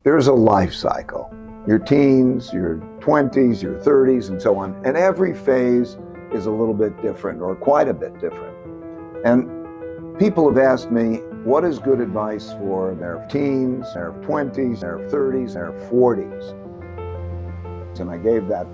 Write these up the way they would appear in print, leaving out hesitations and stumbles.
There's a life cycle. Your teens, your 20s, your 30s, and so on. And every phase is a little bit different, or quite a bit different. And people have asked me, what is good advice for their teens, their 20s, their 30s, their 40s? And I gave that.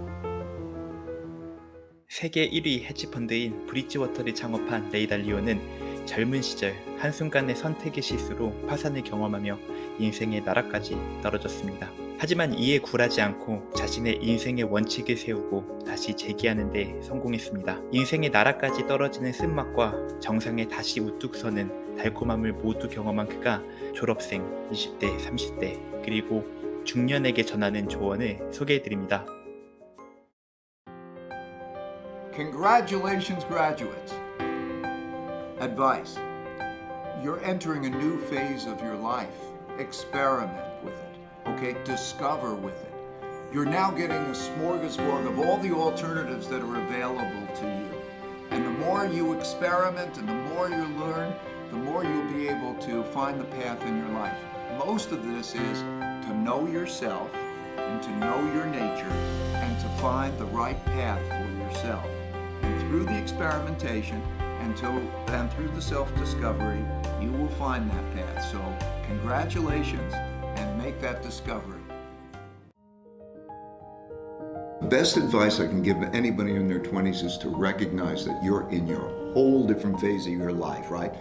세계 1위 헤지펀드인 브릿지워터를 창업한 레이달리오는 젊은 시절 한순간의 선택의 실수로 파산을 경험하며 인생의 나락까지 떨어졌습니다. 하지만 이에 굴하지 않고 자신의 인생의 원칙을 세우고 다시 재기하는 데 성공했습니다. 인생의 나락까지 떨어지는 쓴맛과 정상에 다시 우뚝 서는 달콤함을 모두 경험한 그가 졸업생, 20대, 30대, 그리고 중년에게 전하는 조언을 소개해드립니다. Congratulations, graduates. Advice. You're entering a new phase of your life. Experiment with it. Okay? Discover with it. You're now getting a smorgasbord of all the alternatives that are available to you. And the more you experiment and the more you learn, the more you'll be able to find the path in your life. Most of this is to know yourself and to know your nature and to find the right path for yourself. And through the experimentation and through the self-discovery, you will find that path. So congratulations and make that discovery. The best advice I can give anybody in their 20s is to recognize that you're in your whole different phase of your life, right?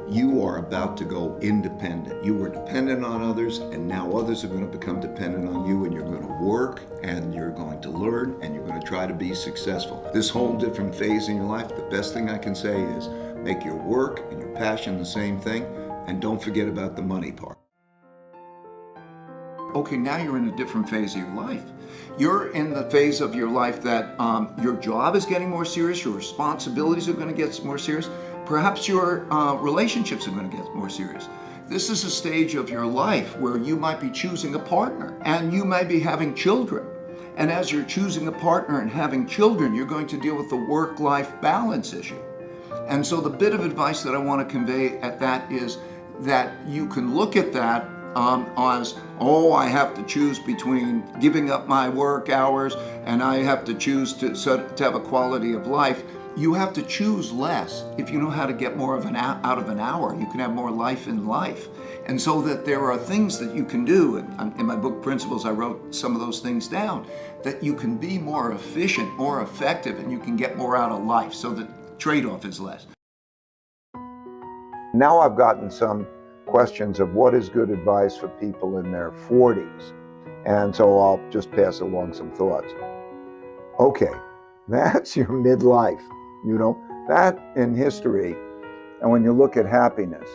You are about to go independent. You were dependent on others, and now others are going to become dependent on you, and you're going to work, and you're going to learn, and you're going to try to be successful. This whole different phase in your life, the best thing I can say is make your work and your passion the same thing, and don't forget about the money part. Okay, now you're in a different phase of your life. You're in the phase of your life that your job is getting more serious, your responsibilities are going to get more serious, perhaps your relationships are going to get more serious. This is a stage of your life where you might be choosing a partner and you may be having children. And as you're choosing a partner and having children, you're going to deal with the work-life balance issue. And so the bit of advice that I want to convey at that is that you can look at that as, oh, I have to choose between giving up my work hours and I have to choose to have a quality of life. You have to choose less. If you know how to get more of out of an hour, you can have more life in life. And so that there are things that you can do, and in my book Principles I wrote some of those things down, that you can be more efficient, more effective, and you can get more out of life, so the trade-off is less. Now I've gotten some questions of what is good advice for people in their 40s. And so I'll just pass along some thoughts. Okay, that's your midlife. You know, that in history, and when you look at happiness,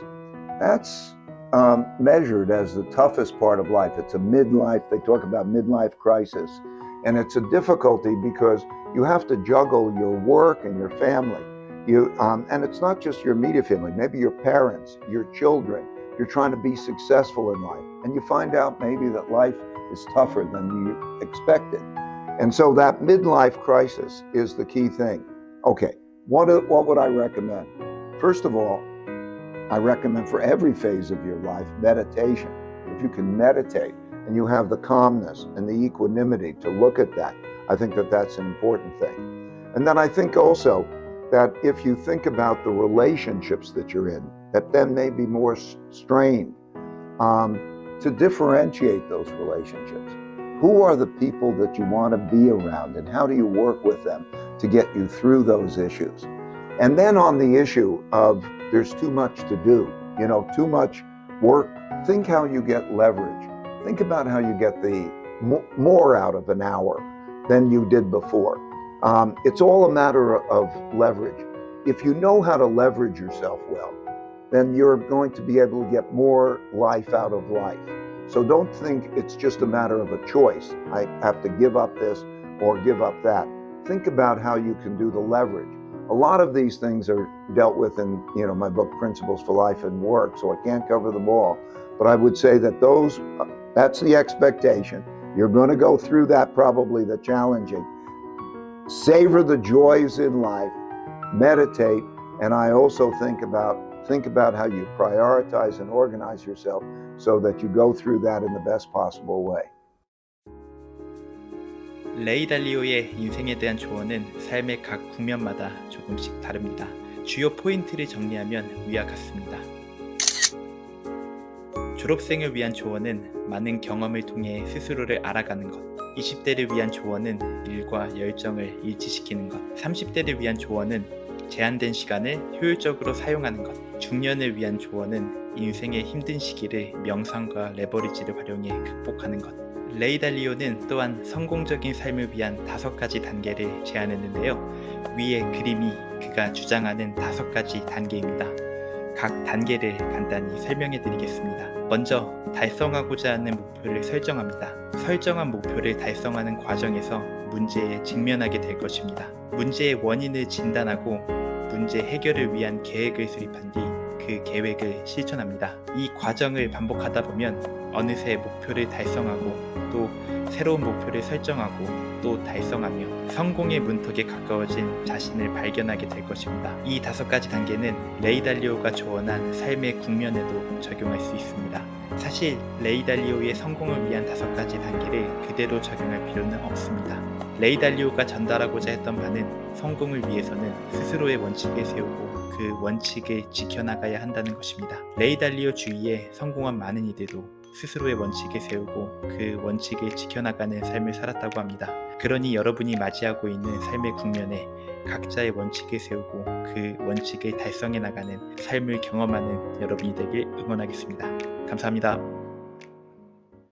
that's measured as the toughest part of life. It's a midlife, they talk about midlife crisis, and it's a difficulty because you have to juggle your work and your family. And it's not just your immediate family, maybe your parents, your children. You're trying to be successful in life, and you find out maybe that life is tougher than you expected. And so that midlife crisis is the key thing. Okay, what would I recommend? First of all, I recommend for every phase of your life, meditation. If you can meditate and you have the calmness and the equanimity to look at that, I think that that's an important thing. And then I think also that if you think about the relationships that you're in, that then may be more strained, to differentiate those relationships. Who are the people that you want to be around, and how do you work with them to get you through those issues? And then on the issue of there's too much to do, too much work, think how you get leverage. Think about how you get the more out of an hour than you did before. It's all a matter of leverage. If you know how to leverage yourself well, then you're going to be able to get more life out of life. So don't think it's just a matter of a choice. I have to give up this or give up that. Think about how you can do the leverage. A lot of these things are dealt with in my book, Principles for Life and Work, so I can't cover them all. But I would say that that's the expectation. You're going to go through that, probably the challenging. Savor the joys in life, meditate, and I also think about think about how you prioritize and organize yourself so that you go through that in the best possible way. 레이달리오의 인생에 대한 조언은 삶의 각 국면마다 조금씩 다릅니다. 주요 포인트를 정리하면 위와 같습니다. 졸업생을 위한 조언은 많은 경험을 통해 스스로를 알아가는 것. 20대를 위한 조언은 일과 열정을 일치시키는 것. 30대를 위한 조언은 제한된 시간을 효율적으로 사용하는 것. 중년을 위한 조언은 인생의 힘든 시기를 명상과 레버리지를 활용해 극복하는 것. 레이달리오는 또한 성공적인 삶을 위한 5가지 단계를 제안했는데요. 위의 그림이 그가 주장하는 5가지 단계입니다. 각 단계를 간단히 설명해 드리겠습니다. 먼저 달성하고자 하는 목표를 설정합니다. 설정한 목표를 달성하는 과정에서 문제에 직면하게 될 것입니다. 문제의 원인을 진단하고 문제 해결을 위한 계획을 수립한 뒤 그 계획을 실천합니다. 이 과정을 반복하다 보면 어느새 목표를 달성하고 또 새로운 목표를 설정하고 또 달성하며 성공의 문턱에 가까워진 자신을 발견하게 될 것입니다. 이 5가지 단계는 레이달리오가 조언한 삶의 국면에도 적용할 수 있습니다. 사실 레이달리오의 성공을 위한 5가지 단계를 그대로 적용할 필요는 없습니다. 레이달리오가 전달하고자 했던 바는 성공을 위해서는 스스로의 원칙을 세우고 그 원칙을 지켜나가야 한다는 것입니다. 레이달리오 주위에 성공한 많은 이들도 스스로의 원칙을 세우고 그 원칙을 지켜나가는 삶을 살았다고 합니다. 그러니 여러분이 맞이하고 있는 삶의 국면에 각자의 원칙을 세우고 그 원칙을 달성해 나가는 삶을 경험하는 여러분이 되길 응원하겠습니다. 감사합니다.